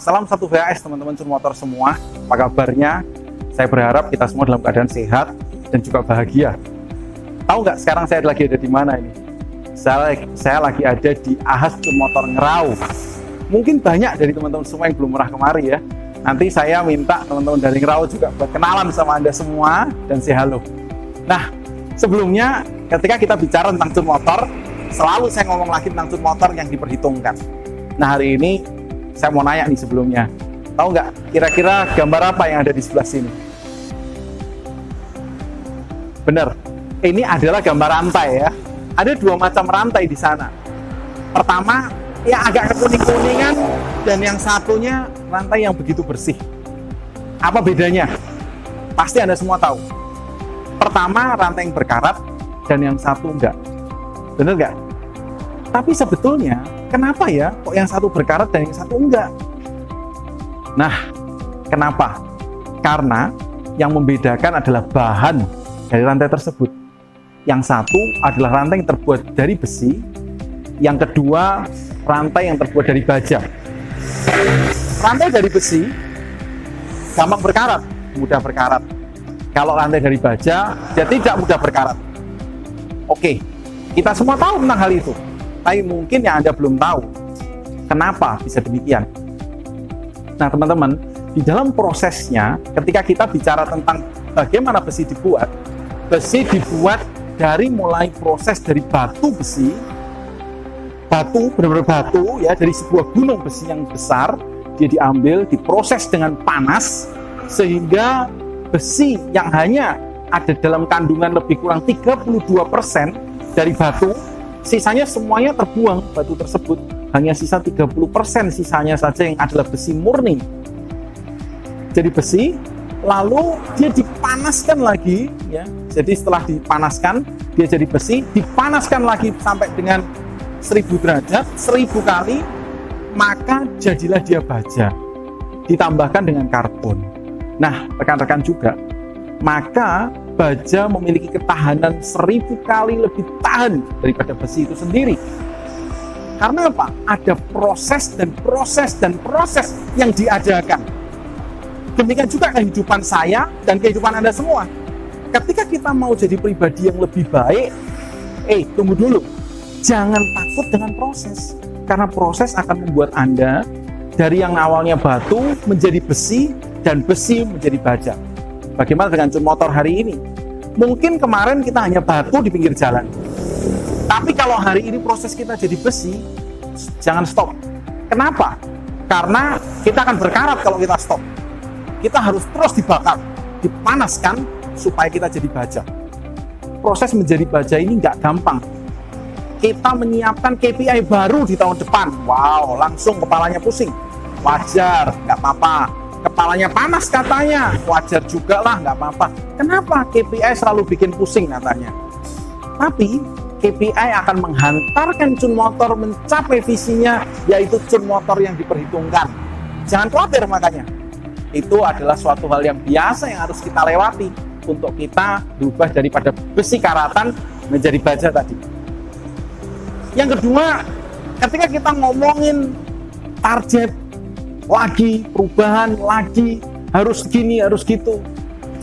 Salam satu VAS teman-teman motor semua. Apa kabarnya? Saya berharap kita semua dalam keadaan sehat dan juga bahagia. Tahu nggak sekarang saya lagi ada di mana ini? Saya lagi ada di Ahas Motor Ngerau. Mungkin banyak dari teman-teman semua yang belum pernah kemari ya. Nanti saya minta teman-teman dari Ngerau juga berkenalan sama Anda semua dan say halo. Nah, sebelumnya ketika kita bicara tentang cun motor, selalu saya ngomong lagi tentang cun motor yang diperhitungkan. Nah, hari ini saya mau nanya nih sebelumnya. Tahu nggak kira-kira gambar apa yang ada di sebelah sini? Bener, ini adalah gambar rantai ya. Ada dua macam rantai di sana. Pertama, ya agak kekuning-kuningan, dan yang satunya rantai yang begitu bersih. Apa bedanya? Pasti Anda semua tahu. Pertama, rantai yang berkarat, dan yang satu enggak. Bener nggak? Tapi sebetulnya, kenapa ya kok yang satu berkarat dan yang satu enggak? Nah, kenapa? Karena yang membedakan adalah bahan dari rantai tersebut. Yang satu adalah rantai yang terbuat dari besi, yang kedua rantai yang terbuat dari baja. Rantai dari besi gampang berkarat, mudah berkarat. Kalau rantai dari baja, dia tidak mudah berkarat. Oke, kita semua tahu tentang hal itu. Tapi mungkin yang Anda belum tahu, kenapa bisa demikian. Nah teman-teman, di dalam prosesnya, ketika kita bicara tentang bagaimana besi dibuat dari mulai proses dari batu besi, batu, benar-benar batu ya, dari sebuah gunung besi yang besar, dia diambil, diproses dengan panas, sehingga besi yang hanya ada dalam kandungan lebih kurang 32% dari batu, sisanya semuanya terbuang batu tersebut, hanya sisa 30% sisanya saja yang adalah besi murni. Jadi besi, lalu dia dipanaskan lagi ya. Jadi setelah dipanaskan, dia jadi besi, dipanaskan lagi sampai dengan 1000 derajat, 1000 kali, maka jadilah dia baja. Ditambahkan dengan karbon. Nah, rekan-rekan juga, maka baja memiliki ketahanan 1000 kali lebih tahan daripada besi itu sendiri. Karena apa? Ada proses yang diadakan. Demikian juga kehidupan saya dan kehidupan Anda semua. Ketika kita mau jadi pribadi yang lebih baik, tunggu dulu. Jangan takut dengan proses. Karena proses akan membuat Anda dari yang awalnya batu menjadi besi, dan besi menjadi baja. Bagaimana dengan cun motor hari ini? Mungkin kemarin kita hanya batu di pinggir jalan. Tapi kalau hari ini proses kita jadi besi, jangan stop. Kenapa? Karena kita akan berkarat kalau kita stop. Kita harus terus dibakar, dipanaskan supaya kita jadi baja. Proses menjadi baja ini nggak gampang. Kita menyiapkan KPI baru di tahun depan. Wow, langsung kepalanya pusing. Wajar, nggak apa-apa. Kepalanya panas katanya, wajar juga lah, nggak apa-apa. Kenapa KPI selalu bikin pusing katanya? Tapi KPI akan menghantarkan cun motor mencapai visinya, yaitu cun motor yang diperhitungkan. Jangan khawatir makanya. Itu adalah suatu hal yang biasa yang harus kita lewati untuk kita berubah daripada besi karatan menjadi baja tadi. Yang kedua, ketika kita ngomongin target lagi, perubahan lagi, harus gini, harus gitu,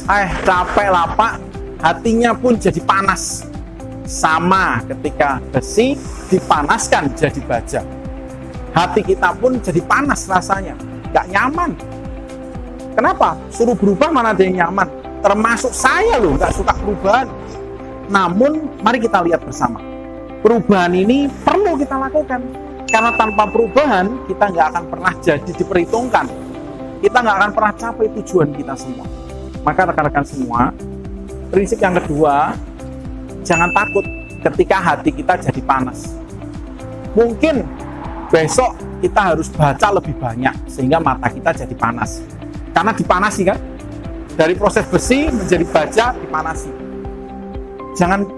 capek lah Pak, hatinya pun jadi panas. Sama ketika besi dipanaskan jadi baja, hati kita pun jadi panas rasanya, gak nyaman. Kenapa? Suruh berubah mana ada yang nyaman? Termasuk saya loh, gak suka perubahan. Namun mari kita lihat bersama, perubahan ini perlu kita lakukan. Karena tanpa perubahan, kita nggak akan pernah jadi diperhitungkan. Kita nggak akan pernah capai tujuan kita semua. Maka rekan-rekan semua, prinsip yang kedua, jangan takut ketika hati kita jadi panas. Mungkin besok kita harus baca lebih banyak, sehingga mata kita jadi panas. Karena dipanasi kan? Dari proses besi menjadi baja dipanasi. Jangan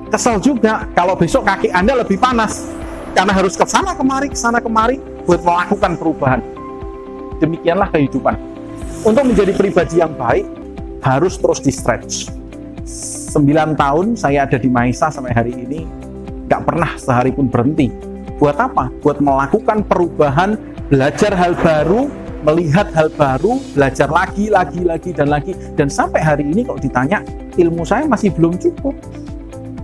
kesel juga kalau besok kaki Anda lebih panas. Karena harus kesana kemari buat melakukan perubahan. Demikianlah kehidupan. Untuk menjadi pribadi yang baik, harus terus di stretch. 9 tahun saya ada di Mahisa sampai hari ini, gak pernah sehari pun berhenti. Buat apa? Buat melakukan perubahan belajar hal baru, melihat hal baru, belajar lagi, dan sampai hari ini kalau ditanya, ilmu saya masih belum cukup.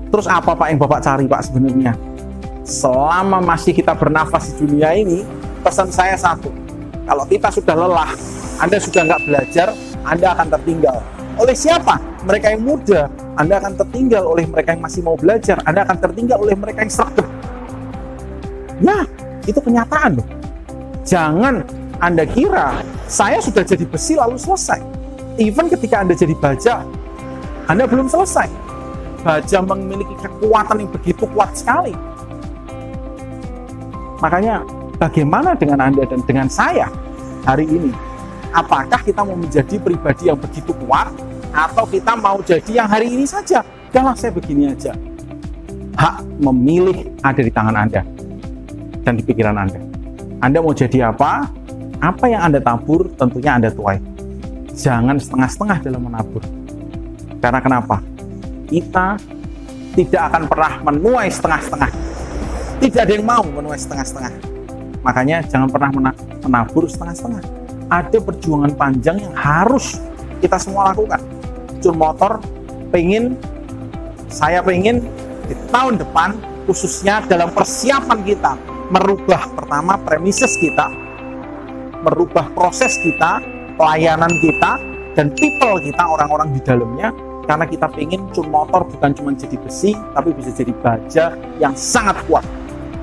Terus apa Pak yang Bapak cari Pak sebenarnya? Selama masih kita bernafas di dunia ini, pesan saya satu, kalau kita sudah lelah, Anda sudah nggak belajar, Anda akan tertinggal. Oleh siapa? Mereka yang muda. Anda akan tertinggal oleh mereka yang masih mau belajar. Anda akan tertinggal oleh mereka yang seragam. Ya, itu kenyataan loh. Jangan Anda kira saya sudah jadi besi lalu selesai. Even ketika Anda jadi baja, Anda belum selesai. Baja memiliki kekuatan yang begitu kuat sekali. Makanya bagaimana dengan Anda dan dengan saya hari ini? Apakah kita mau menjadi pribadi yang begitu kuat, atau kita mau jadi yang hari ini saja? Udahlah saya begini aja. Hak memilih ada di tangan Anda dan di pikiran Anda. Anda mau jadi apa? Apa yang Anda tabur tentunya Anda tuai. Jangan setengah-setengah dalam menabur. Karena kenapa? Kita tidak akan pernah menuai setengah-setengah. Tidak ada yang mau menuai setengah-setengah. Makanya jangan pernah menabur setengah-setengah. Ada perjuangan panjang yang harus kita semua lakukan. Cun Motor saya pengen di tahun depan, khususnya dalam persiapan kita, merubah pertama premises kita, merubah proses kita, pelayanan kita, dan people kita, orang-orang di dalamnya. Karena kita pengen Cun Motor bukan cuma jadi besi, tapi bisa jadi baja yang sangat kuat,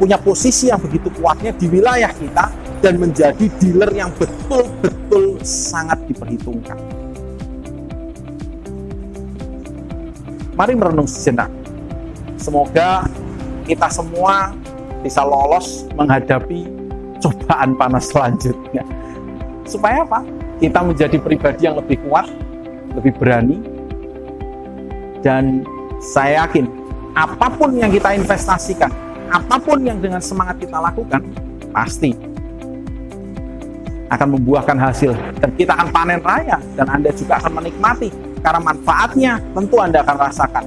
punya posisi yang begitu kuatnya di wilayah kita, dan menjadi dealer yang betul-betul sangat diperhitungkan. Mari merenung sejenak. Semoga kita semua bisa lolos menghadapi cobaan panas selanjutnya. Supaya apa? Kita menjadi pribadi yang lebih kuat, lebih berani, dan saya yakin apapun yang kita investasikan, apapun yang dengan semangat kita lakukan, pasti akan membuahkan hasil, dan kita akan panen raya, dan Anda juga akan menikmati, karena manfaatnya tentu Anda akan rasakan.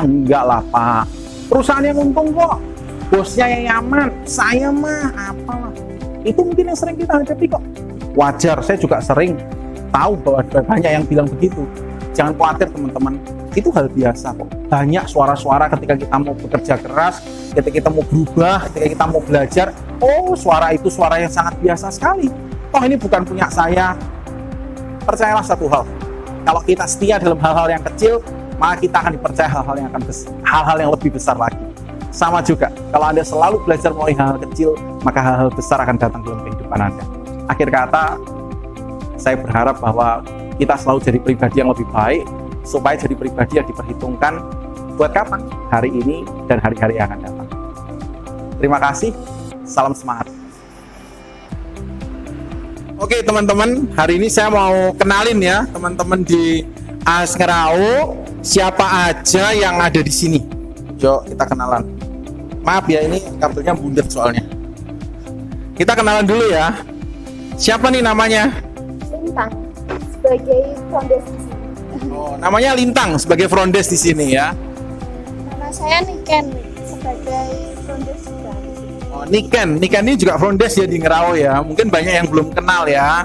Enggak lah Pak, perusahaan yang untung kok, bosnya yang nyaman, saya mah apalah. Itu mungkin yang sering kita hadapi kok. Wajar, saya juga sering tahu bahwa banyak yang bilang begitu. Jangan khawatir teman-teman, itu hal biasa kok. Banyak suara-suara ketika kita mau bekerja keras, ketika kita mau berubah, ketika kita mau belajar, suara itu suara yang sangat biasa sekali. Toh ini bukan punya saya. Percayalah satu hal, kalau kita setia dalam hal-hal yang kecil, maka kita akan dipercaya hal-hal yang lebih besar lagi. Sama juga, kalau Anda selalu belajar melalui hal-hal kecil, maka hal-hal besar akan datang dalam kehidupan Anda. Akhir kata, saya berharap bahwa kita selalu jadi pribadi yang lebih baik, supaya jadi pribadi yang diperhitungkan buat kapan? Hari ini dan hari-hari yang akan datang. Terima kasih, salam semangat. Oke teman-teman, hari ini saya mau kenalin ya teman-teman di AHS Ngerau, siapa aja yang ada di sini. Yuk kita kenalan. Maaf ya, ini kabelnya bundet soalnya. Kita kenalan dulu ya. Siapa nih namanya? Lintang sebagai frondes di sini. Namanya Lintang sebagai frondes di sini ya. Nama saya Niken sebagai frondes juga di sini. Niken ini juga frondes ya di Ngerau ya. Mungkin banyak yang belum kenal ya.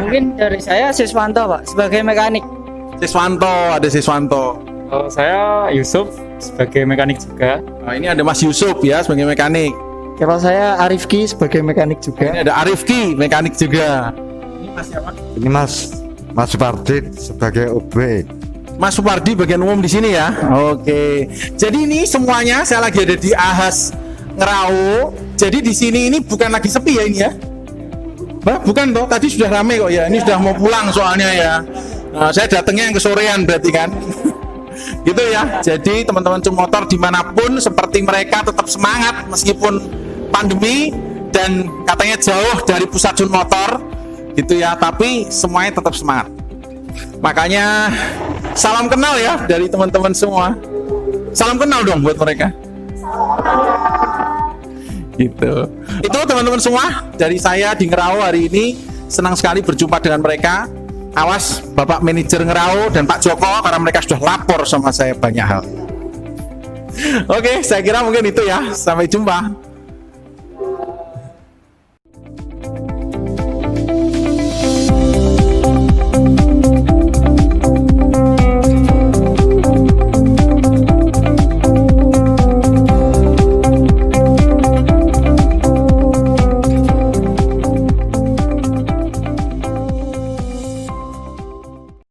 Mungkin dari saya Siswanto Pak, sebagai mekanik. Ada Siswanto. Saya Yusuf sebagai mekanik juga. Ini ada Mas Yusuf ya sebagai mekanik. Kalau saya Arifki sebagai mekanik juga. Ini ada Arifki mekanik juga. Ini Mas siapa? Ini Mas Supardi sebagai OB. Mas Supardi bagian umum di sini ya. Oke. Jadi ini semuanya saya lagi ada di AHS Ngerau. Jadi di sini ini bukan lagi sepi ya ini ya. Bukan toh, tadi sudah ramai kok ya. Ini sudah mau pulang soalnya ya. Nah, saya datangnya yang kesorean berarti kan. Gitu ya. Jadi teman-teman Cun Motor dimanapun seperti mereka tetap semangat meskipun pandemi dan katanya jauh dari pusat Cun Motor gitu ya, tapi semuanya tetap semangat. Makanya salam kenal ya dari teman-teman semua. Salam kenal dong buat mereka. Gitu. Itu teman-teman semua dari saya di Ngerau hari ini, senang sekali berjumpa dengan mereka. Awas Bapak Manajer Ngerau dan Pak Joko karena mereka sudah lapor sama saya banyak hal. Oke, saya kira mungkin itu ya. Sampai jumpa.